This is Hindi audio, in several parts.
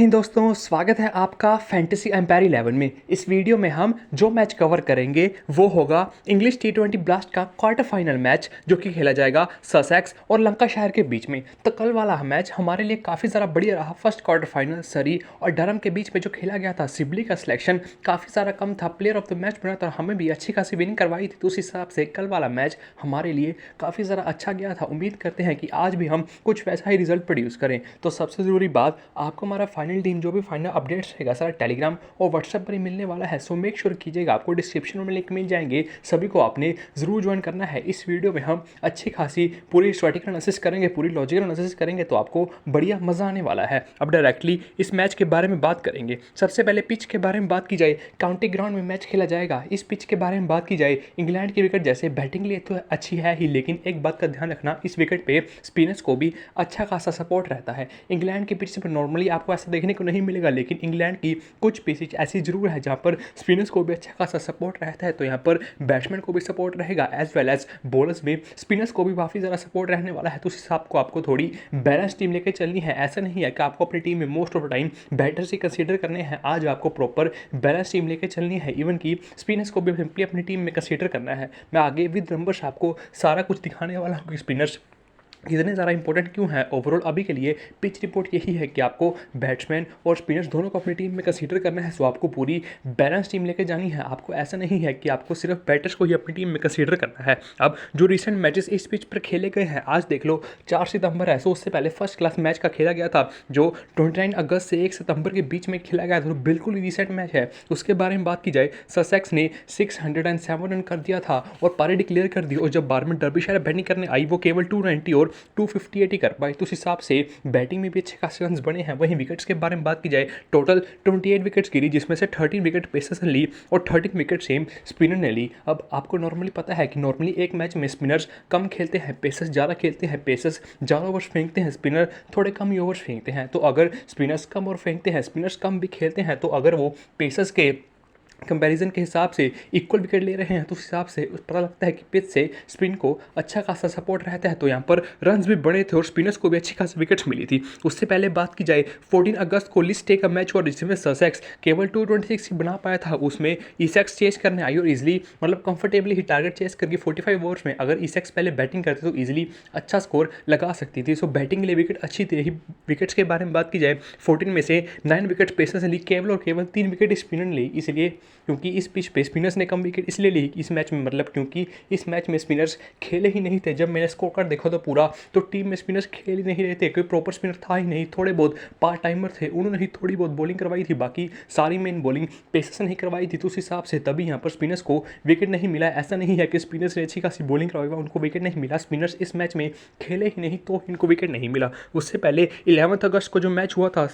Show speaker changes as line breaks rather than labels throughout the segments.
हिंद दोस्तों, स्वागत है आपका फैंटेसी एम्पायर 11 में। इस वीडियो में हम जो मैच कवर करेंगे वो होगा इंग्लिश टी20 ब्लास्ट का क्वार्टर फाइनल मैच, जो कि खेला जाएगा ससेक्स और लंकाशायर के बीच में। तो कल वाला मैच हमारे लिए काफ़ी ज़्यादा बढ़िया रहा। फर्स्ट क्वार्टर फाइनल सरी और डरहम के बीच में जो खेला गया था, सिबली का सिलेक्शन काफ़ी सारा कम था, प्लेयर ऑफ द मैच बना था, हमें भी अच्छी खासी विनिंग करवाई थी। तो उस हिसाब से कल वाला मैच हमारे लिए काफ़ी ज़्यादा अच्छा गया था। उम्मीद करते हैं कि आज भी हम कुछ वैसा ही रिजल्ट प्रोड्यूस करें। तो सबसे ज़रूरी बात, आपको हमारा फाइनल टीम जो भी फाइनल अपडेट्स रहेगा सारा टेलीग्राम और व्हाट्सएप पर ही मिलने वाला है। सो मेक श्योर कीजिएगा, आपको डिस्क्रिप्शन में लिंक मिल जाएंगे, सभी को आपने ज़रूर ज्वाइन करना है। इस वीडियो में हम अच्छी खासी पूरी स्ट्रैटेजिक एनालिसिस करेंगे, पूरी लॉजिकल एनालिसिस करेंगे, तो आपको बढ़िया मज़ा आने वाला है। अब डायरेक्टली इस मैच के बारे में बात करेंगे। सबसे पहले पिच के बारे में बात की जाए, काउंटी ग्राउंड में मैच खेला जाएगा। इस पिच के बारे में बात की जाए, इंग्लैंड की विकेट जैसे बैटिंग लिए तो अच्छी है ही, लेकिन एक बात का ध्यान रखना, इस विकेट पे स्पिनर्स को भी अच्छा खासा सपोर्ट रहता है। इंग्लैंड की पिच पर नॉर्मली आपको ऐसा देखने को नहीं मिलेगा, लेकिन इंग्लैंड की कुछ पिचेज ऐसी जरूर है जहां पर स्पिनर्स को भी अच्छा खासा सपोर्ट रहता है। तो यहां पर बैट्समैन को भी सपोर्ट रहेगा, एज वेल एज बॉलर्स में स्पिनर्स को भी काफ़ी ज़्यादा सपोर्ट रहने वाला है। तो उस हिसाब को आपको थोड़ी बैलेंस टीम लेकर चलनी है। ऐसा नहीं है कि आपको अपनी टीम में most of the time batters he consider करने हैं। आज आपको प्रॉपर बैलेंस टीम लेकर चलनी है, इवन की स्पिनर्स को भी सिंपली अपनी टीम में कंसीडर करना है। मैं आगे विद नंबर्स आपको सारा कुछ दिखाने वाला हूँ कि स्पिनर्स इतने ज़्यादा इंपॉर्टेंट क्यों है। ओवरऑल अभी के लिए पिच रिपोर्ट यही है कि आपको बैट्समैन और स्पिनर्स दोनों को अपनी टीम में कंसीडर करना है। सो आपको पूरी बैलेंस टीम लेकर जानी है। आपको ऐसा नहीं है कि आपको सिर्फ बैटर्स को ही अपनी टीम में कंसीडर करना है। अब जो रिसेंट मैचेस इस पिच पर खेले गए हैं, आज देख लो 4 सितंबर है, सो उससे पहले फर्स्ट क्लास मैच का खेला गया था जो 29 अगस्त से 1 सितंबर के बीच में खेला गया था। तो बिल्कुल ही रिसेंट मैच है। उसके बारे में बात की जाए, ससेक्स ने 607 रन कर दिया था और पारी डिक्लेयर कर दी, और जब बारहवीं डर्बीशायर बैटिंग करने आई वो केवल 290 और 258 ही कर पाई। तो उस हिसाब से बैटिंग में भी अच्छे खासे रन बने हैं। वहीं विकेट्स के बारे में बात की जाए, टोटल 28 विकेट्स गिरी, जिसमें से 13 विकेट पेसर्स ने ली और 13 विकेट सेम स्पिनर ने ली। अब आपको नॉर्मली पता है कि नॉर्मली एक मैच में स्पिनर्स कम खेलते हैं, पेसर्स ज़्यादा खेलते हैं। पेसर्स ज़्यादा ओवर्स फेंकते हैं, स्पिनर थोड़े कम ही ओवर्स फेंकते हैं। तो अगर स्पिनर्स कम ओवर फेंकते हैं, स्पिनर्स कम भी खेलते हैं, तो अगर वो पेसर्स के कंपैरिजन के हिसाब से इक्वल विकेट ले रहे हैं, तो उस हिसाब से पता लगता है कि पिच से स्पिन को अच्छा खासा सपोर्ट रहता है। तो यहाँ पर रन्स भी बड़े थे और स्पिनर्स को भी अच्छी खासी विकेट्स मिली थी। उससे पहले बात की जाए, 14 अगस्त को लिस्ट डे का मैच हुआ, जिसमें ससेक्स केवल 226 ही बना पाया था। उसमें ईसेक्स चेस करने आई और ईजिली मतलब कंफर्टेबली ही टारगेट चेस करके 45 ओवर्स में अगर ईसेक्स पहले बैटिंग करते तो ईजिली अच्छा स्कोर लगा सकती थी। सो बैटिंग के लिए विकेट अच्छी थी रही। विकेट्स के बारे में बात की जाए, 14 में से 9 विकेट पेसर्स ने ली, केवल और केवल 3 विकेट स्पिनर ने ली। इसलिए क्योंकि इस पिच पे स्पिनर्स ने कम विकेट इसलिए ली इस मैच में, मतलब क्योंकि इस मैच में स्पिनर्स खेले ही नहीं थे। जब मैंने स्कोर कार्ड देखा तो पूरा, तो टीम में स्पिनर्स खेल ही नहीं रहे थे, कोई प्रॉपर स्पिनर था ही नहीं। थोड़े बहुत पार्ट टाइमर थे, उन्होंने ही थोड़ी बहुत बॉलिंग करवाई थी, बाकी सारी मेन बॉलिंग पेसर्स ने ही करवाई थी। तो उस हिसाब से तभी यहाँ पर स्पिनर्स को विकेट नहीं मिला। ऐसा नहीं है कि स्पिनर्स ने अच्छी खासी बॉलिंग करवाई उनको विकेट नहीं मिला, स्पिनर्स इस मैच में खेले ही नहीं तो इनको विकेट नहीं मिला। उससे पहले 11 अगस्त को जो मैच हुआ था,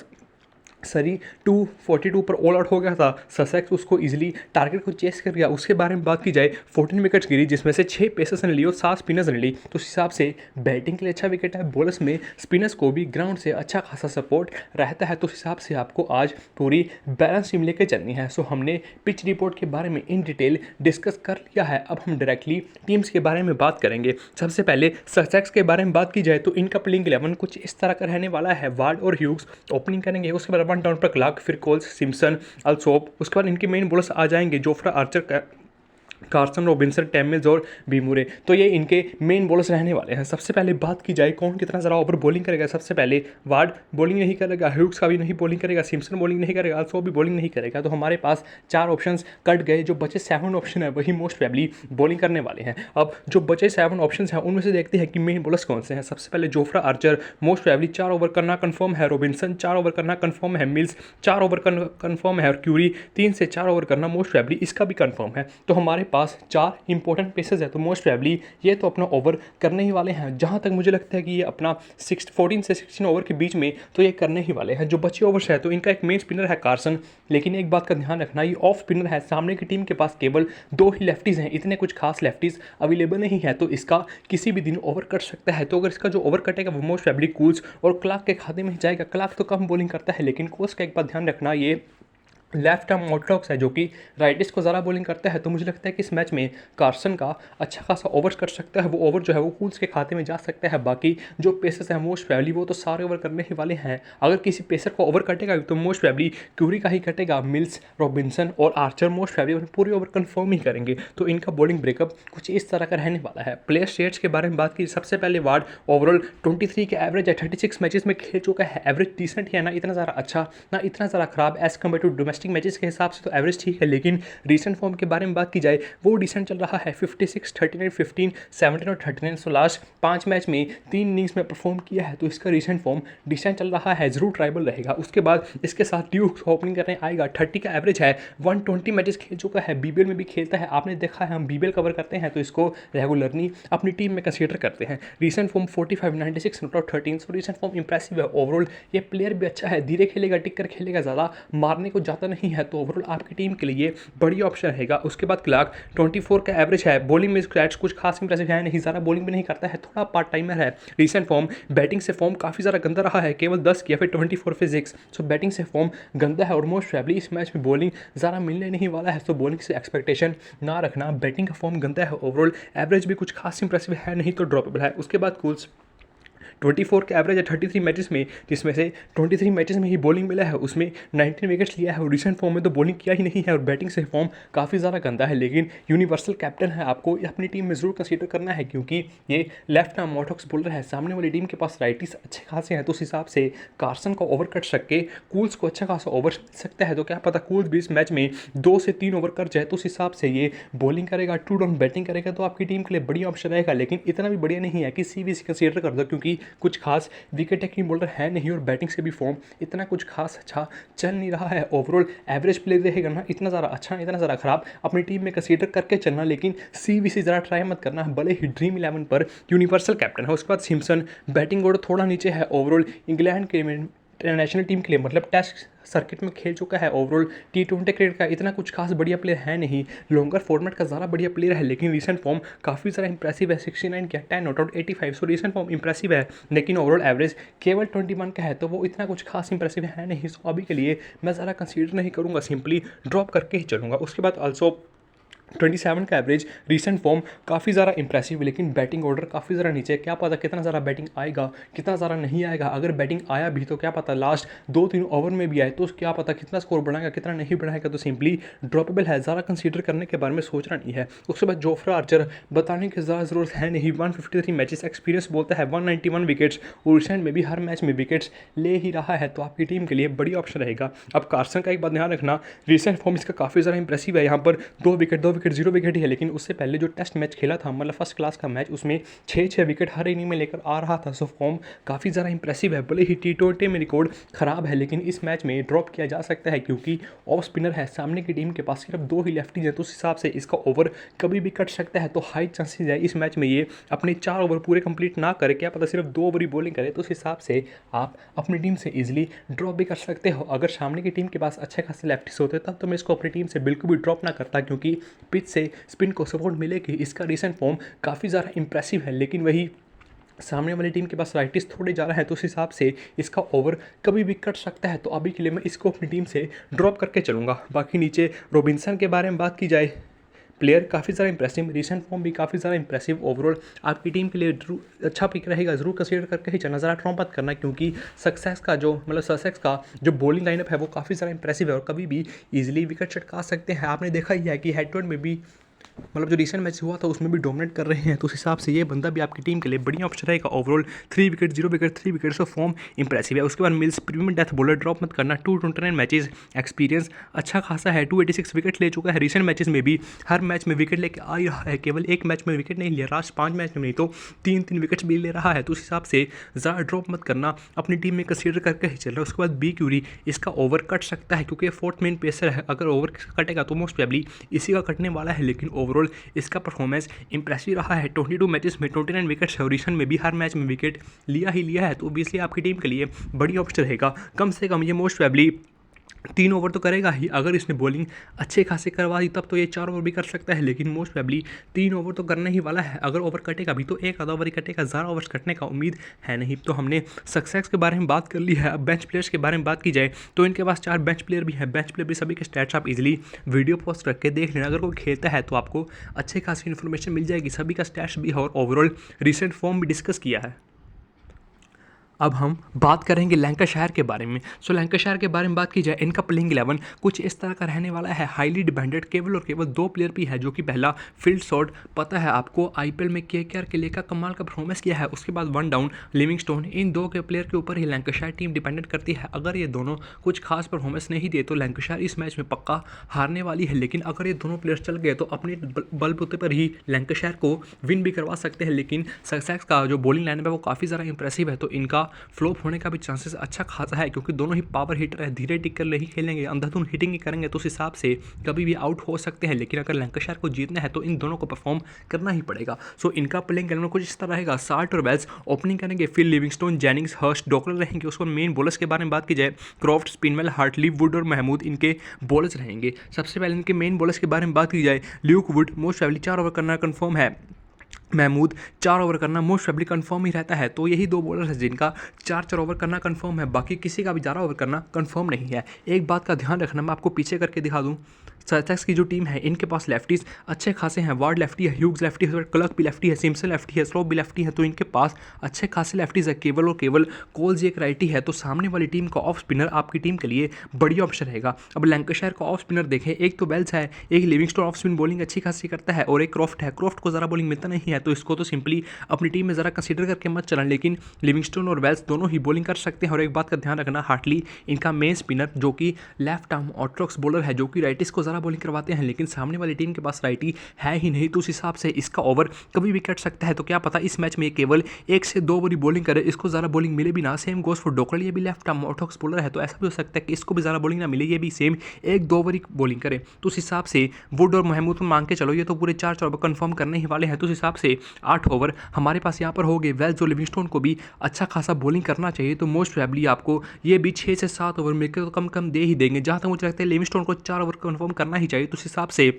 सरी 242 पर ऑल आउट हो गया था, ससेक्स उसको इजीली टारगेट को चेस कर गया। उसके बारे में बात की जाए, 14 विकेट्स गिरी, जिसमें से 6 पेसर्स ने ली और 7 स्पिनर्स ने ली। तो उस हिसाब से बैटिंग के लिए अच्छा विकेट है। बॉलर्स में स्पिनर्स को भी ग्राउंड से अच्छा खासा सपोर्ट रहता है। तो उस हिसाब से आपको आज पूरी बैलेंस टीम लेकर चलनी है। सो हमने पिच रिपोर्ट के बारे में इन डिटेल डिस्कस कर लिया है। अब हम डायरेक्टली टीम्स के बारे में बात करेंगे। सबसे पहले ससेक्स के बारे में बात की जाए तो इनका प्लेइंग 11 कुछ इस तरह का रहने वाला है। वार्ड और ह्यूग्स ओपनिंग करेंगे, उसके बाद डाउन पर क्लार्क, फिर कोल्स, सिम्पसन, अल्सोप। उसके बाद इनके मेन बॉलर्स आ जाएंगे, जोफ्रा आर्चर, कार्सन रॉबिन्सन, टेमिल्स और बीमुरे। तो ये इनके मेन बॉलर्स रहने वाले हैं। सबसे पहले बात की जाए कौन कितना ज़रा ओवर बॉलिंग करेगा। सबसे पहले वार्ड बॉलिंग नहीं करेगा, ह्यूग्स का भी नहीं बॉलिंग करेगा, सिम्पसन बॉलिंग नहीं करेगा, अल्सो भी बॉलिंग नहीं करेगा। तो हमारे पास 4 ऑप्शंस कट गए। जो बचे 7 ऑप्शन है वही मोस्ट प्रोबेबली बॉलिंग करने वाले हैं। अब जो बचे 7 ऑप्शन हैं उनमें से देखते हैं कि मेन बॉलर्स कौन से हैं। सबसे पहले Jofra Archer most probably 4 over करना कन्फर्म है, रॉबिन्सन 4 ओवर करना कन्फर्म है, मिल्स 4 ओवर कन्फर्म है और क्यूरी 3 से 4 ओवर करना मोस्ट प्रोबेबली इसका भी कन्फर्म है। तो हमारे पास 4 इंपॉर्टेंट पेसेस है। तो मोस्ट प्रोबेबली ये तो अपना ओवर करने ही वाले हैं। जहां तक मुझे लगता है कि ये अपना 14 से 16 ओवर के बीच में तो ये करने ही वाले हैं। जो बचे ओवर्स है तो इनका एक मेन स्पिनर है कार्सन, लेकिन एक बात का ध्यान रखना, ये ऑफ स्पिनर है। सामने की टीम के पास केवल 2 ही लेफ्टीज हैं, इतने कुछ खास लेफ्टीज अवेलेबल नहीं है, तो इसका किसी भी दिन ओवर कट सकता है। तो अगर इसका जो ओवर कटेगा वो मोस्ट प्रोबेबली कूल्स और क्लार्क के खाते में ही जाएगा। क्लार्क तो कम बॉलिंग करता है, लेकिन कोल्स का एक बात ध्यान रखना, ये लेफ्ट आर्म ऑर्थोडॉक्स है जो कि राइटिस्ट को ज़्यादा बॉलिंग करता है, तो मुझे लगता है कि इस मैच में कार्सन का अच्छा खासा ओवर्स कर सकता है। वो ओवर जो है वो कूल्स के खाते में जा सकता है। बाकी जो पेसर्स हैं मोस्ट प्रोबेबली वो तो सारे ओवर करने ही वाले हैं। अगर किसी पेसर को ओवर कटेगा तो मोस्ट प्रोबेबली क्यूरी का ही कटेगा। मिल्स, रॉबिन्सन और आर्चर मोस्ट प्रोबेबली पूरे ओवर कन्फर्म ही करेंगे। तो इनका बॉलिंग ब्रेकअप कुछ इस तरह का रहने वाला है। प्लेयर स्टेट्स के बारे में बात की, सबसे पहले वार्ड ओवरऑल 23 के एवरेज है, 36 मैचेस में खेल चुका है। एवरेज डिसेंट है, ना इतना ज़्यादा अच्छा ना इतना ज़्यादा खराब as compare to domestic matches के हिसाब से तो एवरेज ठीक है। लेकिन रीसेंट फॉर्म के बारे में बात की जाए वो डिसेंट चल रहा है। 56, 39, 15, 17 और 39। सो लास्ट 5 मैच में 3 इनिंग्स में परफॉर्म किया है, तो इसका रीसेंट फॉर्म डिसेंट चल रहा है। जरूर ट्राइबल रहेगा। उसके बाद इसके साथ ड्यूक ओपनिंग करने आएगा। 30 का एवरेज है, 120 मैचेस खेल चुका है, बीबीएल में भी खेलता है। आपने देखा है हम बीबीएल कवर करते हैं तो इसको रेगुलरली अपनी टीम में कंसीडर करते हैं। Recent form 45, 96 not out 13। So recent form impressive है। ओवरऑल ये प्लेयर भी अच्छा है, धीरे खेलेगा, टिक कर खेलेगा, ज़्यादा मारने को जाता नहीं है, तो ओवरऑल आपकी टीम के लिए बड़ी ऑप्शन रहेगा। उसके बाद क्लार्क 24 का एवरेज है। बॉलिंग में स्क्रैच कुछ खास इंप्रेसिव है नहीं, ज़्यादा बॉलिंग भी नहीं करता है, थोड़ा पार्ट टाइमर है। रीसेंट फॉर्म बैटिंग से फॉर्म काफ़ी ज़्यादा गंदा रहा है, केवल 10 किया, फिर 24 फिर 6। सो बैटिंग से फॉर्म गंदा है और मोस्ट प्रोबेबली इस मैच में बॉलिंग ज़्यादा मिलने नहीं वाला है। तो बॉलिंग से एक्सपेक्टेशन ना रखना। बैटिंग का फॉर्म गंदा है, ओवरऑल एवरेज भी कुछ खास इंप्रेसिव है नहीं, तो ड्रॉपेबल है। उसके बाद कूल्स 24 का एवरेज है 33 मैचेस में, जिसमें से 23 मैचेस में ही बॉलिंग मिला है, उसमें 19 विकेट्स लिया है और रिसेंट फॉर्म में तो बॉलिंग किया ही नहीं है और बैटिंग से फॉर्म काफ़ी ज़्यादा गंदा है। लेकिन यूनिवर्सल कैप्टन है, आपको अपनी टीम में ज़रूर कंसीडर करना है क्योंकि ये लेफ्ट आर्म ऑर्थोडॉक्स बॉलर है। सामने वाली टीम के पास राइटिस अच्छे खासे हैं, तो उस हिसाब से कार्सन को ओवर कट सके, कूल्स को अच्छा खासा ओवर सकता है। तो क्या पता कूल्स भी इस मैच में 2 से 3 ओवर कर जाए, तो उस हिसाब से ये बॉलिंग करेगा, 2 डाउन बैटिंग करेगा, तो आपकी टीम के लिए बढ़िया ऑप्शन रहेगा। लेकिन इतना भी बढ़िया नहीं है कि सीबीसी कंसीडर कर दो क्योंकि कुछ खास विकेट टेकिंग बॉलर है नहीं और बैटिंग से भी फॉर्म इतना कुछ खास अच्छा चल नहीं रहा है। ओवरऑल एवरेज प्ले रहेगा ना, इतना ज़्यादा अच्छा इतना ज़्यादा खराब, अपनी टीम में कंसीडर करके चलना। लेकिन सीबीसी ज़रा ट्राई मत करना, भले ही ड्रीम 11 पर यूनिवर्सल कैप्टन है। उसके बाद सिम्पसन बैटिंग ऑर्डर थोड़ा नीचे है। ओवरऑल इंग्लैंड के नेशनल टीम के लिए मतलब टेस्ट सर्किट में खेल चुका है। ओवरऑल T20 क्रिकेट का इतना कुछ खास बढ़िया प्लेयर है नहीं, लॉन्गर फॉर्मेट का ज़्यादा बढ़िया प्लेयर है। लेकिन रीसेंट फॉर्म काफ़ी ज़्यादा इंप्रेसिव है, 69 किया, 10 not out 85। So recent form impressive है, लेकिन ओवरऑल एवरेज केवल 21 का है, तो वो इतना कुछ खास इंप्रेसिव है नहीं। सो अभी के लिए मैं ज़्यादा कंसीडर नहीं करूँगा, सिंपली ड्रॉप करके ही चलूँगा। उसके बाद ऑल्सो 27 का एवरेज, रीसेंट फॉर्म काफ़ी ज़्यादा इंप्रेसिव, लेकिन बैटिंग ऑर्डर काफ़ी ज़्यादा नीचे। क्या पता कितना ज़्यादा बैटिंग आएगा, कितना ज़्यादा नहीं आएगा। अगर बैटिंग आया भी तो क्या पता लास्ट 2-3 ओवर में भी आए, तो क्या पता कितना स्कोर बढ़ाएगा कितना नहीं बढ़ाएगा। तो सिंपली ड्रॉपेबल है, ज़्यादा कंसीडर करने के बारे में सोचना नहीं है। उसके बाद जोफ्रा आर्चर बताने की ज़्यादा ज़रूरत है नहीं, 153 मैचेस एक्सपीरियंस बोलता है, 191 विकेट्स और रिसेंट में भी हर मैच में विकेट्स ले ही रहा है, तो आपकी टीम के लिए बड़ी ऑप्शन रहेगा। अब कार्सन का एक बात ध्यान रखना, रिसेंट फॉर्म इसका काफ़ी ज़्यादा इंप्रेसिव है। यहाँ पर 2 विकेट 0 विकेट ही है, लेकिन उससे पहले जो टेस्ट मैच खेला था मतलब फर्स्ट क्लास का मैच, उसमें 6 विकेट हर इनिंग में लेकर आ रहा था। सो फॉर्म काफ़ी ज़्यादा इंप्रेसिव है। भले ही T20 में रिकॉर्ड खराब है, लेकिन इस मैच में ड्रॉप किया जा सकता है क्योंकि ऑफ स्पिनर है, सामने की टीम के पास सिर्फ 2 ही लेफ्टीज हैं, तो उस हिसाब से इसका ओवर कभी भी कट सकता है। तो हाई चांसेस है इस मैच में ये अपने 4 ओवर पूरे कंप्लीट ना करे, क्या पता सिर्फ 2 ओवर ही बॉलिंग करे, तो उस हिसाब से आप अपनी टीम से इजीली ड्रॉप भी कर सकते हो। अगर सामने की टीम के पास अच्छे खासे लेफ्टीज होते तब तो मैं इसको अपनी टीम से बिल्कुल भी ड्रॉप ना करता, क्योंकि पिच से स्पिन को सपोर्ट मिलेगी। इसका रीसेंट फॉर्म काफ़ी ज़्यादा इंप्रेसिव है, लेकिन वही सामने वाली टीम के पास राइटिस थोड़े ज़्यादा है, तो उस हिसाब से इसका ओवर कभी भी कट सकता है। तो अभी के लिए मैं इसको अपनी टीम से ड्रॉप करके चलूँगा। बाकी नीचे रॉबिन्सन के बारे में बात की जाए, प्लेयर काफ़ी ज़्यादा इंप्रेसिव, रीसेंट फॉर्म भी काफ़ी ज़्यादा इंप्रेसिव। ओवरऑल आपकी टीम के लिए अच्छा पिक रहेगा, ज़रूर कंसीडर करके ही चलना, ज़रा ट्रॉप मत करना, क्योंकि ससेक्स का जो बॉलिंग लाइनअप है वो काफ़ी ज़्यादा इंप्रेसिव है और कभी भी इजीली विकेट चटका सकते हैं। आपने देखा ही है कि हेड टू हेड में भी जो रिसेंट मैच हुआ था उसमें भी डोमिनेट कर रहे हैं, तो उस हिसाब से ये बंदा भी आपकी टीम के लिए बढ़िया ऑप्शन रहेगा। Overall 3 wicket 0 wicket 3 wicket, so form impressive है। उसके बाद mills premium death bowler, drop मत करना, 229 मैचेस एक्सपीरियंस अच्छा खासा है, 286 विकेट ले चुका है। रिसेंट मैचेस में भी हर मैच में विकेट लेके आ ही रहा है, केवल एक मैच में विकेट नहीं लिया, लास्ट 5 मैच में नहीं तो 3 विकेट्स भी ले रहा है। तो उस हिसाब से ज़्यादा ड्रॉप मत करना, अपनी टीम में कंसीडर करके ही चल रहा है। उसके बाद बी क्यूरी, इसका ओवर कट सकता है क्योंकि 4th मेन पेसर है, अगर ओवर कटेगा तो मोस्ट प्रोबेबली इसी का कटने वाला है। लेकिन ओवरऑल इसका परफॉर्मेंस इंप्रेसिव रहा है, 22 मैचेस में 29 विकेट्स है और रिसेंट में भी हर मैच में विकेट लिया ही लिया है, तो ऑब्वियसली आपकी टीम के लिए बड़ी ऑप्शन रहेगा। कम से कम ये मोस्ट प्रोबेबली 3 ओवर तो करेगा ही, अगर इसने बॉलिंग अच्छे खासे करवा दी तब तो ये 4 ओवर भी कर सकता है, लेकिन मोस्ट प्रोबेबली 3 ओवर तो करने ही वाला है। अगर ओवर कटेगा भी तो एक आधा ओवर ही कटेगा, ज़्यादा ओवर्स कटने का उम्मीद है नहीं। तो हमने सक्सेस के बारे में बात कर ली है। अब बेंच प्लेयर्स के बारे में बात की जाए तो इनके पास 4 बेंच प्लेयर भी हैं। बेंच प्लेयर भी सभी के स्टैट्स आप इजीली वीडियो पोस्ट करके देख लेना, अगर कोई खेलता है तो आपको अच्छे खासी इन्फॉर्मेशन मिल जाएगी, सभी का स्टैट्स भी और ओवरऑल रिसेंट फॉर्म भी डिस्कस किया है। अब हम बात करेंगे लैंकाशायर के बारे में। सो लैंकाशायर के बारे में बात की जाए, इनका प्लेइंग 11 कुछ इस तरह का रहने वाला है। हाईली डिपेंडेंट केवल और केवल 2 प्लेयर भी है, जो कि पहला फील्ड शॉट, पता है आपको आईपीएल में केकेआर के लिए का कमाल का परफॉर्मेंस किया है, उसके बाद वन डाउन लिविंगस्टोन, इन 2 के प्लेयर के ऊपर ही लैंकाशायर टीम डिपेंडेंट करती है। अगर ये दोनों कुछ खास परफॉर्मेंस नहीं दिए तो लैंकाशायर इस मैच में पक्का हारने वाली है, लेकिन अगर ये दोनों प्लेयर्स चल गए तो अपने बलबूते पर ही लैंकाशायर को विन भी करवा सकते हैं। लेकिन सक्सेस का जो बॉलिंग लाइनअप है वो काफ़ी ज़्यादा इंप्रेसिव है, तो इनका फ्लॉप होने का भी चांसेस अच्छा खासा है, क्योंकि दोनों ही पावर हिटर है, धीरे टिक कर नहीं खेलेंगे, अंधाधुन हिटिंग ही करेंगे, तो उस हिसाब से कभी भी आउट हो सकते हैं। लेकिन अगर लैंकाशायर को जीतना है तो इन दोनों को परफॉर्म करना ही पड़ेगा। सो इनका प्लेइंग इलेवन कुछ इस तरह रहेगा। साल्ट और वेल्स ओपनिंग करेंगे, फिर लिविंगस्टोन, जेनिंग्स, हर्स्ट, डॉकलर रहेंगे। उसको मेन बॉलर्स के बारे में बात की जाए, क्रॉफ्ट, स्पिनवेल, हार्टली, वुड और महमूद इनके बॉलर्स रहेंगे। सबसे पहले इनके मेन बॉलर्स के बारे में बात की जाए, Luke Wood most probably 4 over करना कन्फर्म है, महमूद 4 ओवर करना मोस्ट प्रोबेबली कंफर्म ही रहता है। तो यही 2 बॉलर हैं जिनका 4 ओवर करना कंफर्म है, बाकी किसी का भी 11 ओवर करना कंफर्म नहीं है। एक बात का ध्यान रखना, मैं आपको पीछे करके दिखा दूं, ससेक्स की जो टीम है इनके पास लेफ्टीज अच्छे खासे हैं। वार्ड लेफ्टी है, ह्यूग्स लेफ्टी है, क्लर्क भी लेफ्टी है, सिम्सन लेफ्टी है, स्लोप भी लेफ्टी है, तो इनके पास अच्छे खासे लेफ्टीज है। केवल और केवल कोल्स एक राइटी है, तो सामने वाली टीम का ऑफ स्पिनर आपकी टीम के लिए बढ़िया ऑप्शन रहेगा। अब लैंकाशायर का ऑफ स्पिनर देखें, एक तो वेल्स है, एक लिविंगस्टोन ऑफ स्पिन बॉलिंग अच्छी खासी करता है, और एक क्रॉफ्ट है। क्रॉफ्ट को ज़रा बॉलिंग मिलता नहीं है, तो इसको तो सिंपली अपनी टीम में ज़रा कंसीडर करके मत चलाएं, लेकिन लिविंगस्टोन और वेल्स दोनों ही बॉलिंग कर सकते हैं। और एक बात का ध्यान रखना, हार्टली इनका मेन स्पिनर जो कि लेफ्ट आर्म ऑर्थोडॉक्स बॉलर है, जो कि राइटिस को ज़रा बॉलिंग करवाते हैं, लेकिन सामने वाली टीम के पास राइटी है ही नहीं, तो उस हिसाब से इसका ओवर कभी भी कट सकता है। तो क्या पता इस मैच में केवल 1 से 2 ओवर बॉलिंग करे, इसको ज़्यादा बॉलिंग मिले भी ना। सेम गोस फॉर डॉकरल, ये भी लेफ्ट आर्म ऑर्थोडॉक्स बॉलर है, तो ऐसा भी हो सकता है कि इसको भी ज़्यादा बॉलिंग ना मिले, ये भी सेम 1-2 ओवर ही बॉलिंग करे। तो उस हिसाब से वुड और महमूद में मांग के चलो, ये तो पूरे 4 ओवर कंफर्म करने ही वाले हैं, तो उस हिसाब से 8 ओवर हमारे पास यहाँ पर हो गए। वेल्स और लिविंगस्टोन को भी अच्छा खासा बॉलिंग करना चाहिए, तो मोस्ट प्रोबेबली आपको ये भी 6 से 7 ओवर मिलकर तो कम कम दे ही देंगे। जहाँ तक मुझे लगता है लिविंगस्टोन को 4 ओवर कंफर्म करना ही चाहिए, तो उस हिसाब से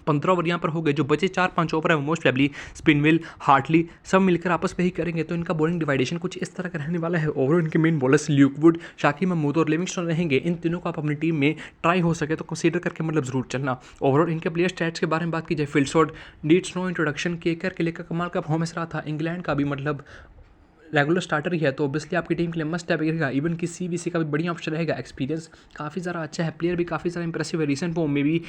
15 ओवर यहाँ पर हो गए। जो बचे 4-5 ओवर है मोस्ट प्रोबेबली स्पिनविल, हार्टली सब मिलकर आपस में ही करेंगे, तो इनका बॉलिंग डिवाइडेशन कुछ इस तरह का रहने वाला है। ओवरऑल इनके मेन बॉलर्स ल्यूकवुड, शाकिब महमूद और लिविंगस्टोन रहेंगे। इन तीनों को आप अपनी टीम में ट्राई हो सके तो कंसीडर करके मतलब जरूर चलना। ओवरऑल इनके प्लेयर स्टैट्स के बारे में बात की जाए, Phil Salt needs no introduction, केकर के लिए कमाल का परफॉर्मेंस रहा था। इंग्लैंड का भी मतलब रेगुलर स्टार्टर ही है, तो ऑब्वियसली आपकी टीम के लिए मस्ट रहेगा। इवन कि सीबीसी का भी बढ़िया ऑप्शन रहेगा, एक्सपीरियंस काफ़ी ज़्यादा अच्छा है, प्लेयर भी काफ़ी ज़्यादा इंप्रेसिव है। रिसेंट फॉर्म में भी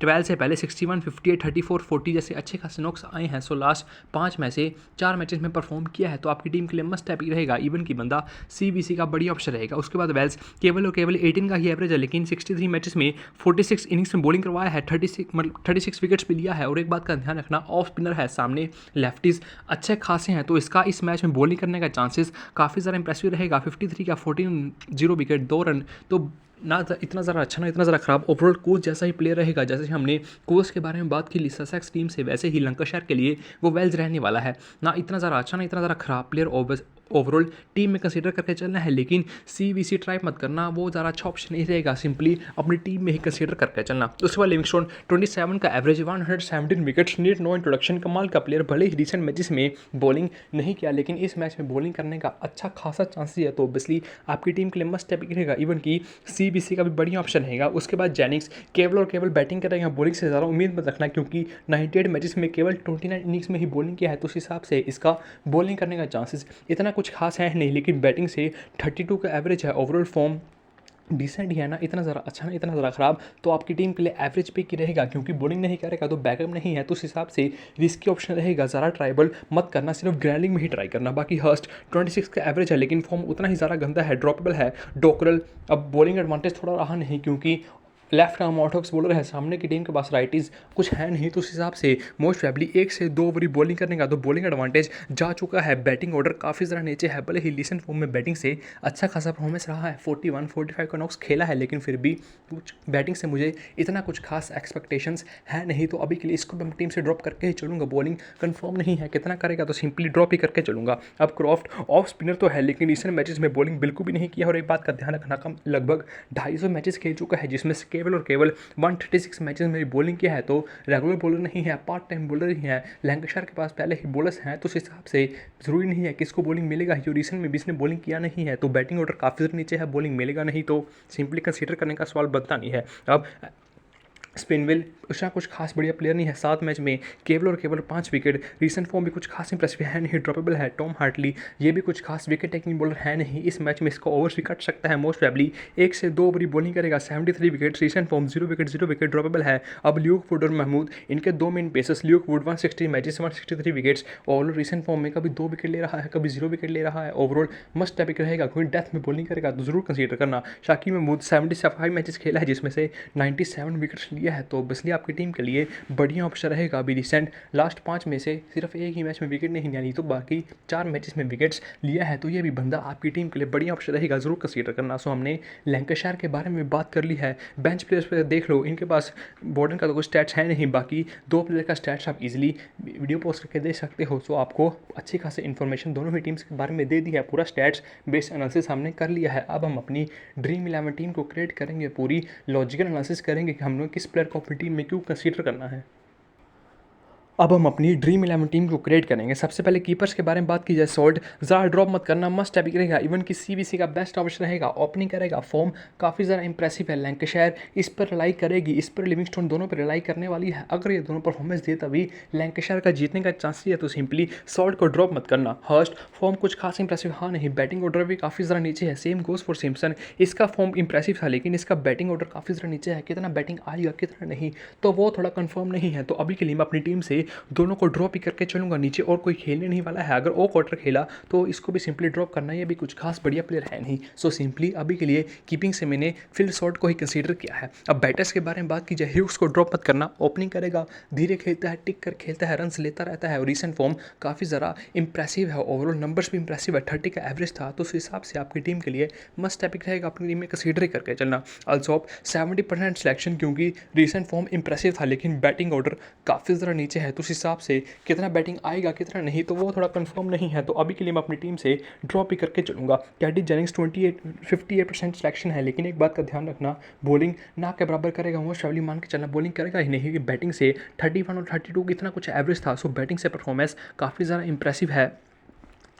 12 से पहले 61, 58, 34, 40 जैसे अच्छे खासे नॉक्स आए हैं। सो लास्ट 5 में से 4 मैचेस में परफॉर्म किया है, तो आपकी टीम के लिए मस्ट रहेगा। इवन की बंदा सीबीसी का बढ़िया ऑप्शन रहेगा। उसके बाद वेल्स केवल और केवल 18 का ही एवरेज है, लेकिन 63 मैचेस में 46 इनिंग्स में बॉलिंग करवाया है, 36 विकेट्स भी लिया है। और एक बात का ध्यान रखना, ऑफ स्पिनर है, सामने लेफ्टीज अच्छे खासे हैं, तो इसका इस मैच में बॉलिंग करने का चांसेस काफ़ी ज़्यादा इंप्रेसिव रहेगा। 53 का 14 0 विकेट 2 रन, तो ना इतना ज़रा अच्छा ना इतना ज़रा खराब, ओवरऑल कोच जैसा ही प्लेयर रहेगा। जैसे हमने कोच के बारे में बात की ससेक्स टीम से, वैसे ही लंकाशायर के लिए वो वेल्स रहने वाला है। ना इतना ज़रा अच्छा ना इतना ज़रा खराब प्लेयर ओवरऑल टीम में कंसीडर करके चलना है, लेकिन सीबीसी ट्राई मत करना, वो ज़्यादा अच्छा ऑप्शन नहीं रहेगा। सिंपली अपनी टीम में ही कंसीडर करके चलना। उसके बाद लिविंगस्टोन 27 का average, 117 wickets, need no introduction, कमाल का प्लेयर। भले ही रिसेंट मैचेस में बॉलिंग नहीं किया, लेकिन इस मैच में बॉलिंग करने का अच्छा खासा चांसेस है, तो ऑब्वियसली आपकी टीम के लिए मस्ट रहेगा। इवन की सीबीसी का भी बढ़िया ऑप्शन रहेगा। उसके बाद जेनिक्स केवल और केवल बैटिंग करेगा, बॉलिंग से ज़्यादा उम्मीद मत रखना, क्योंकि 98 मैचेस में केवल 29 इनिंग्स में ही बॉलिंग किया है, तो उस हिसाब से इसका बॉलिंग करने का चांसेस इतना कुछ खास है नहीं। लेकिन बैटिंग से 32 का एवरेज है, ओवरऑल फॉर्म डिसेंट ही है, ना इतना ज़रा अच्छा ना इतना ज़रा ख़राब, तो आपकी टीम के लिए एवरेज पे की रहेगा। क्योंकि बॉलिंग नहीं करेगा तो बैकअप नहीं है, तो उस हिसाब से रिस्की ऑप्शन रहेगा। ज़रा ट्राइबल मत करना, सिर्फ ग्रैंडिंग में ही ट्राई करना। बाकी हर्स्ट 26 का एवरेज है, लेकिन फॉर्म उतना ही ज़्यादा गंदा है, ड्रॉपेबल है। डॉकरल अब बॉलिंग एडवांटेज थोड़ा रहा नहीं, क्योंकि लेफ्ट आर्म ऑर्थोडॉक्स बॉलर है, सामने की टीम के पास राइटीज़ कुछ है नहीं, तो उस हिसाब से मोस्ट प्रोबेबली 1 से 2 ओवर बॉलिंग करने का तो बॉलिंग एडवांटेज जा चुका है। बैटिंग ऑर्डर काफ़ी ज़्यादा नीचे है, भले ही रिसेंट फॉर्म में बैटिंग से अच्छा खासा परफॉर्मेंस रहा है, 41-45 का नॉक्स खेला है, लेकिन फिर भी कुछ बैटिंग से मुझे इतना कुछ खास एक्सपेक्टेशंस है नहीं, तो अभी के लिए इसको मैं टीम से ड्रॉप करके ही चलूँगा। बॉलिंग कंफर्म नहीं है कितना करेगा, तो सिंपली ड्रॉप ही करके चलूँगा। अब क्रॉफ्ट ऑफ स्पिनर तो है, लेकिन रिसेंट मैचेस में बॉलिंग बिल्कुल भी नहीं किया, और एक बात का ध्यान रखना, कम लगभग 250 मैचेस खेल चुका है, जिसमें से केवल और केवल 136 मैचेस में बॉलिंग किया है, तो रेगुलर बॉलर नहीं है, पार्ट टाइम बॉलर ही है। लैंकाशायर के पास पहले ही बॉलर्स हैं, तो उस हिसाब से ज़रूरी नहीं है कि इसको बॉलिंग मिलेगा ही, और रिसेंट में भी इसने बॉलिंग किया नहीं है, तो बैटिंग ऑर्डर काफ़ी नीचे है, बॉलिंग मिलेगा नहीं, तो सिंपली कंसीडर करने का सवाल बनता नहीं है। अब स्पिनविल उसका कुछ खास बढ़िया प्लेयर नहीं है, 7 मैच में केवल और केवल 5 विकेट, रीसेंट फॉर्म भी कुछ खास इंप्रेसिव है नहीं, ड्रॉपेबल है। टॉम हार्टली ये भी कुछ खास विकेट टेकिंग बॉलर है नहीं, इस मैच में इसको ओवर्स भी कट सकता है, मोस्ट प्रोबेबली 1 से 2 ओवर बॉलिंग करेगा, 73 wicket, recent form 0 wicket droppable है। अब ल्यूक वुड और महमूद इनके 2 main pacers, Luke Wood 160 matches 163 wickets, और रीसेंट फॉर्म में कभी 2 विकेट ले रहा है, कभी 0 विकेट ले रहा है, ओवरऑल मस्ट टैपिक रहेगा, कोई डेथ में बॉलिंग करेगा तो जरूर कंसीडर करना। शाकिब महमूद 75 मैचेस खेला है, जिसमें से 97 विकेट्स लिया है, तो ऑब्वियसली आपकी टीम के लिए बढ़िया ऑप्शन रहेगा। अभी रिसेंट लास्ट 5 में से सिर्फ एक ही मैच में विकेट नहीं लिया, नहीं तो बाकी 4 मैचेस में विकेट्स लिया है, तो ये भी बंदा आपकी टीम के लिए बढ़िया ऑप्शन रहेगा, जरूर कंसीडर करना। सो हमने लैंकाशायर के बारे में बात कर ली है, बेंच प्लेयर्स पर देख लो, इनके पास बॉर्डन का तो कुछ स्टैट्स है नहीं, बाकी 2 प्लेयर का स्टैट्स आप इजीली वीडियो पोस्ट करके दे सकते हो। सो आपको अच्छी खासी इन्फॉर्मेशन दोनों ही टीम्स के बारे में दे दी है, पूरा स्टैट्स बेस्ड एनालिसिस हमने कर लिया है। अब हम अपनी ड्रीम 11 टीम को क्रिएट करेंगे, पूरी लॉजिकल एनालिसिस करेंगे कि हम लोग किस प्लेयर को अपनी टीम में क्यों कंसीडर करना है। अब हम अपनी ड्रीम 11 टीम को क्रिएट करेंगे। सबसे पहले कीपर्स के बारे में बात की जाए, सॉल्ट ज़्यादा ड्रॉप मत करना, मस्ट टैपिक रहेगा, इवन कि सीबीसी का बेस्ट ऑप्शन रहेगा, ओपनिंग करेगा, फॉर्म काफ़ी ज़्यादा इंप्रेसिव है, लैंकाशायर इस पर रिलाई करेगी, इस पर लिविंगस्टोन दोनों पर रिलाई करने वाली है। अगर ये दोनों परफॉर्मेंस दे तभी लैंकाशायर का जीतने का चांस है, तो सिंपली सॉल्ट को ड्रॉप मत करना। हर्स्ट फॉर्म कुछ खास इंप्रेसिव हाँ नहीं, बैटिंग ऑर्डर भी काफ़ी ज़्यादा नीचे है, सेम गोज फॉर सिम्पसन, इसका फॉर्म इंप्रेसिव था, लेकिन इसका बैटिंग ऑर्डर काफ़ी ज़्यादा नीचे है, कितना बैटिंग आएगा कितना नहीं, तो वो थोड़ा कन्फर्म नहीं है। तो अभी के लिए मैं अपनी टीम से दोनों को ड्रॉप ही करके चलूंगा, नीचे और कोई खेलने नहीं वाला है। अगर वो क्वार्टर खेला तो इसको भी सिंपली ड्रॉप करना, ये भी कुछ खास बढ़िया प्लेयर है नहीं। सो सिंपली अभी के लिए कीपिंग से मैंने फिल शॉट को ही कंसीडर किया है। अब बैटर्स के बारे में बात की जाए, ह्यूग्स को ड्रॉप मत करना, ओपनिंग करेगा, धीरे खेलता है, टिक कर खेलता है, रन्स लेता रहता है, और रिसेंट फॉर्म काफ़ी ज़्यादा इंप्रेसिव है, ओवरऑल नंबर्स भी इंप्रेसिव है, 30 का एवरेज था, तो उस हिसाब से आपकी टीम के लिए मस्ट टैपिक रहेगा, अपनी टीम में कंसीडर करके चलना। ऑल्सो 70% सिलेक्शन, क्योंकि रिसेंट फॉर्म इंप्रेसिव था, लेकिन बैटिंग ऑर्डर काफ़ी ज़्यादा नीचे है, तो उस हिसाब से कितना बैटिंग आएगा कितना नहीं, तो वो थोड़ा कंफर्म नहीं है। तो अभी के लिए मैं अपनी टीम से ड्रॉप ही करके चलूँगा। कैटी जेनिंग्स 58% सिलेक्शन है, लेकिन एक बात का ध्यान रखना, बॉलिंग ना के बराबर करेगा, वो शावली मान के चलना, बॉलिंग करेगा ही नहीं, क्योंकि बैटिंग से 31 और 32 कितना कुछ एवरेज था। सो बैटिंग से परफॉर्मेंस काफ़ी ज़्यादा इंप्रेसिव है,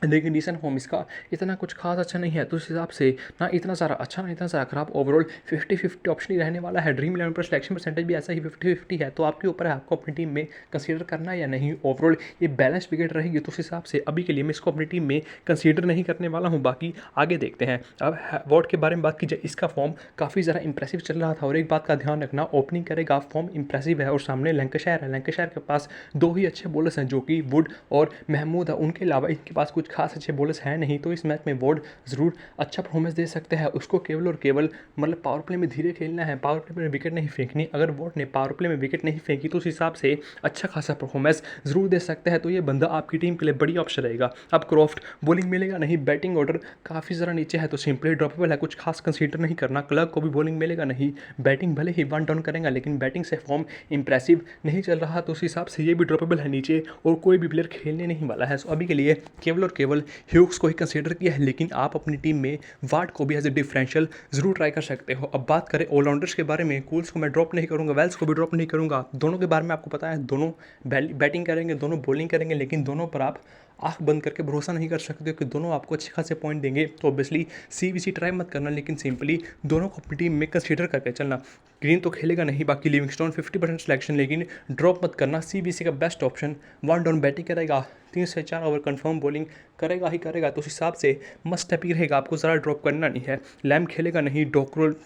लेकिन रिसेंट फॉर्म इसका इतना कुछ खास अच्छा नहीं है, तो उस हिसाब से ना इतना सारा अच्छा ना इतना सारा खराब, ओवरऑल 50-50 ऑप्शन ही रहने वाला है। ड्रीम 11 पर सिलेक्शन परसेंटेज भी ऐसा ही 50-50 है, तो आपके ऊपर है आपको अपनी टीम में कंसीडर करना है या नहीं। ओवरऑल ये बैलेंस विकेट रहेगी, तो उस हिसाब से अभी के लिए मैं इसको अपनी टीम में कंसीडर नहीं करने वाला हूँ, बाकी आगे देखते हैं। अब वॉर्ड के बारे में बात की जाए, इसका फॉर्म काफ़ी ज़्यादा इंप्रेसिव चल रहा था, और एक बात का ध्यान रखना, ओपनिंग करेगा, फॉर्म इंप्रेसिव है, और सामने लैंकाशायर है, लैंकाशायर के पास 2 ही अच्छे बॉलर्स हैं, जो कि वुड और महमूद है, उनके अलावा इनके पास कुछ खास अच्छे बॉलर्स हैं नहीं, तो इस मैच में वुड ज़रूर अच्छा परफॉर्मेंस दे सकते हैं। उसको केवल और केवल मतलब पावर प्ले में धीरे खेलना है, पावर प्ले में विकेट नहीं फेंकनी। अगर वुड ने पावर प्ले में विकेट नहीं फेंकी तो उस हिसाब से अच्छा खासा परफॉर्मेंस ज़रूर दे सकते हैं, तो ये बंदा आपकी टीम के लिए बड़ी ऑप्शन रहेगा। अब क्रॉफ्ट बॉलिंग मिलेगा नहीं, बैटिंग ऑर्डर काफ़ी ज़रा नीचे है, तो सिंपली ड्रॉपेबल है, कुछ खास कंसीडर नहीं करना। क्लर्क को भी बॉलिंग मिलेगा नहीं, बैटिंग भले ही 1 डाउन करेंगे, लेकिन बैटिंग से फॉर्म इंप्रेसिव नहीं चल रहा, तो उस हिसाब से ये भी ड्रॉपेबल है नीचे, और कोई भी प्लेयर खेलने नहीं वाला है। सो अभी के लिए केवल और केवल ह्यूग्स को ही कंसीडर किया है, लेकिन आप अपनी टीम में वार्ड को भी एज ए डिफरेंशियल जरूर ट्राई कर सकते हो। अब बात करें ऑलराउंडर्स के बारे में, कूल्स को मैं ड्रॉप नहीं करूंगा, वेल्स को भी ड्रॉप नहीं करूंगा। दोनों के बारे में आपको पता है, दोनों बैटिंग करेंगे, दोनों बॉलिंग करेंगे, लेकिन दोनों पर आप आंख बंद करके भरोसा नहीं कर सकते हो कि दोनों आपको अच्छे खासे पॉइंट देंगे, तो ऑब्वियसली सीबीसी ट्राई मत करना, लेकिन सिंपली दोनों को अपनी टीम में कंसीडर करके चलना। ग्रीन तो खेलेगा नहीं, बाकी लिविंगस्टोन 50% सिलेक्शन, लेकिन ड्रॉप मत करना, सीबीसी का बेस्ट ऑप्शन, 1 डाउन बैटिंग करेगा, 3 से 4 ओवर कंफर्म बॉलिंग करेगा ही करेगा, तो उस हिसाब से मस्ट हैप्पी रहेगा, आपको ज़रा ड्रॉप करना नहीं है। लैम खेलेगा नहीं, डॉकरोल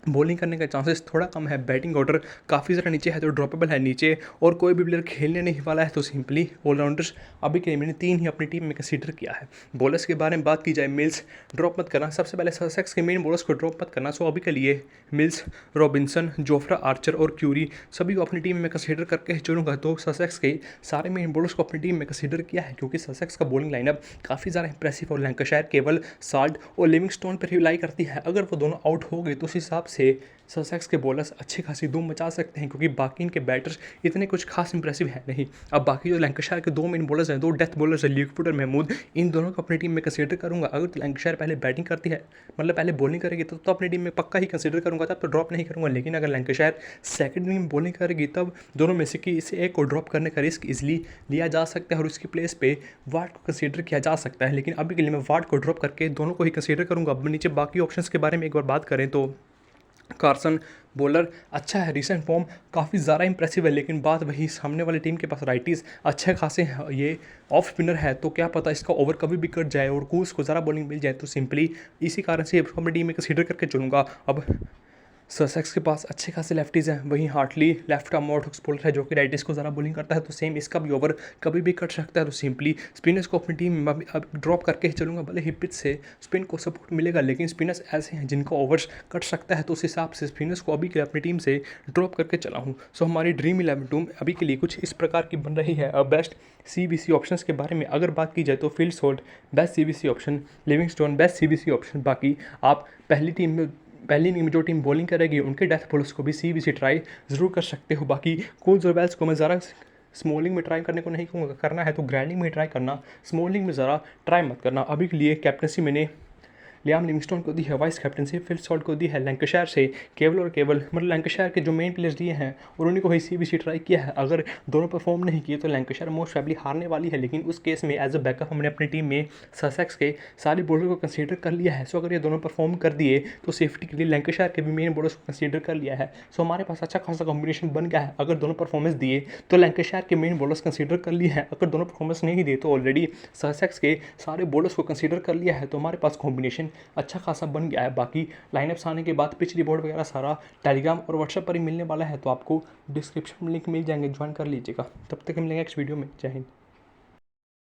बॉलिंग करने का चांसेस थोड़ा कम है, बैटिंग ऑर्डर काफ़ी ज़्यादा नीचे है तो ड्रॉपेबल है नीचे, और कोई भी प्लेयर खेलने नहीं वाला है तो सिंपली ऑलराउंडर्स अभी के लिए मैंने 3 ही अपनी टीम में कंसीडर किया है। बॉलर्स के बारे में बात की जाए, मिल्स ड्रॉप मत करना, सबसे पहले ससेक्स के मेन बॉलर्स को ड्रॉप मत करना। सो अभी के लिए मिल्स, रॉबिन्सन, जोफ्रा आर्चर और क्यूरी सभी को अपनी टीम में कंसीडर करके ही चुनूंगा। तो ससेक्स के सारे मेन बॉलर्स को अपनी टीम में कंसीडर किया है क्योंकि ससेक्स का बॉलिंग लाइनअप काफ़ी ज़्यादा इंप्रेसिव और लैंकाशायर केवल साल्ट और लिविंगस्टोन पर रिलाई करती है। अगर वो दोनों आउट हो गए तो उस हिसाब से ससेक्स के बॉलर्स अच्छी खासी धूम मचा सकते हैं क्योंकि बाकी इनके बैटर्स इतने कुछ खास इंप्रेसिव है नहीं। अब बाकी जो लैंकाशायर के 2 मेन बॉलर्स हैं, 2 डेथ बॉलर्स हैं, लीगफुट और महमूद, इन दोनों को अपनी टीम में कंसीडर करूंगा। अगर लैंकाशायर पहले बैटिंग करती है, मतलब पहले बॉलिंग करेगी तो अपनी टीम में पक्का ही कंसीडर करूंगा, तब तो ड्रॉप नहीं करूंगा। लेकिन अगर लैंकाशायर सेकंड इनिंग में बॉलिंग करेगी तब दोनों में से किसी एक को ड्रॉप करने का रिस्क इजिली लिया जा सकता है और उसकी प्लेस पे वार्ड को कंसीडर किया जा सकता है। लेकिन अभी के लिए मैं वार्ड को ड्रॉप करके दोनों को ही कंसीडर करूंगा। अब नीचे बाकी ऑप्शंस के बारे में एक बार बात करें तो कार्सन बॉलर अच्छा है, रिसेंट फॉर्म काफ़ी ज़्यादा इंप्रेसिव है, लेकिन बात वही सामने वाली टीम के पास राइटीज़ अच्छे खासे हैं। ये ऑफ स्पिनर है तो क्या पता इसका ओवर कभी भी कट जाए और कूस को ज़रा बॉलिंग मिल जाए, तो सिंपली इसी कारण से अपनी टीम में कंसीडर करके चलूँगा। अब ससेक्स के पास अच्छे खासे लेफ्टीज़ हैं, वहीं Hartley left arm orthodox bowler है जो कि राइटिस को ज़रा बॉलिंग करता है, तो सेम इसका भी ओवर कभी भी कट सकता है। तो सिंपली स्पिनर्स को अपनी टीम में अब ड्रॉप करके ही चलूँगा। भले ही पिच से स्पिन को सपोर्ट मिलेगा लेकिन स्पिनर्स ऐसे हैं जिनका ओवर्स कट सकता है, तो उस हिसाब से स्पिनर्स को अभी के लिए अपनी टीम से ड्रॉप करके चला हूँ। सो हमारी ड्रीम 11 टीम अभी के लिए कुछ इस प्रकार की बन रही है। अब बेस्ट CBC ऑप्शंस के बारे में अगर बात की जाए तो field salt best CBC option, Livingstone best CBC option. बाकी आप पहली इनिंग में जो टीम बॉलिंग करेगी उनके डेथ बॉलर्स को भी CBC ट्राई ज़रूर कर सकते हो। बाकी कूल्स और वेल्स को मैं ज़रा स्मॉलिंग में ट्राई करने को नहीं कहूँगा, करना है तो ग्रैंडिंग में ट्राई करना, स्मॉलिंग में ज़रा ट्राई मत करना। अभी के लिए कैप्टनसी मैंने लियाम लिविंगस्टोन को दी है, वाइस कैप्टनसी फिल सॉल्ट को दी है, लैंकाशायर से केवल और केवल मतलब लैंकाशायर के जो मेन प्लेयर्स दिए हैं और उन्हीं को ही CBC ट्राई किया है। अगर दोनों परफॉर्म नहीं किए तो लैंकाशायर मोस्ट प्रोबेबली हारने वाली है, लेकिन उस केस में एज अ बैकअप हमने अपनी टीम में ससेक्स के सारे बॉलर को कंसीडर कर लिया है। सो अगर ये दोनों परफॉर्म कर दिए तो सेफ्टी के लिए लैंकाशायर के भी मेन बॉलर्स को कंसीडर कर लिया है। सो हमारे पास अच्छा खासा कॉम्बिनेशन बन गया है। अगर दोनों परफॉर्मेंस दिए तो लैंकाशायर के मेन बॉलर्स कंसीडर कर लिए हैं, अगर दोनों परफॉर्मेंस नहीं दिए तो ऑलरेडी ससेक्स के सारे बॉलर्स को कंसीडर कर लिया है। तो हमारे पास कॉम्बिनेशन अच्छा खासा बन गया है। बाकी लाइनअप्स आने के बाद पिच रिपोर्ट वगैरह सारा टेलीग्राम और व्हाट्सएप पर ही मिलने वाला है, तो आपको डिस्क्रिप्शन में लिंक मिल जाएंगे, ज्वाइन कर लीजिएगा। तब तक हम मिलेंगे नेक्स्ट वीडियो में। जय हिंद।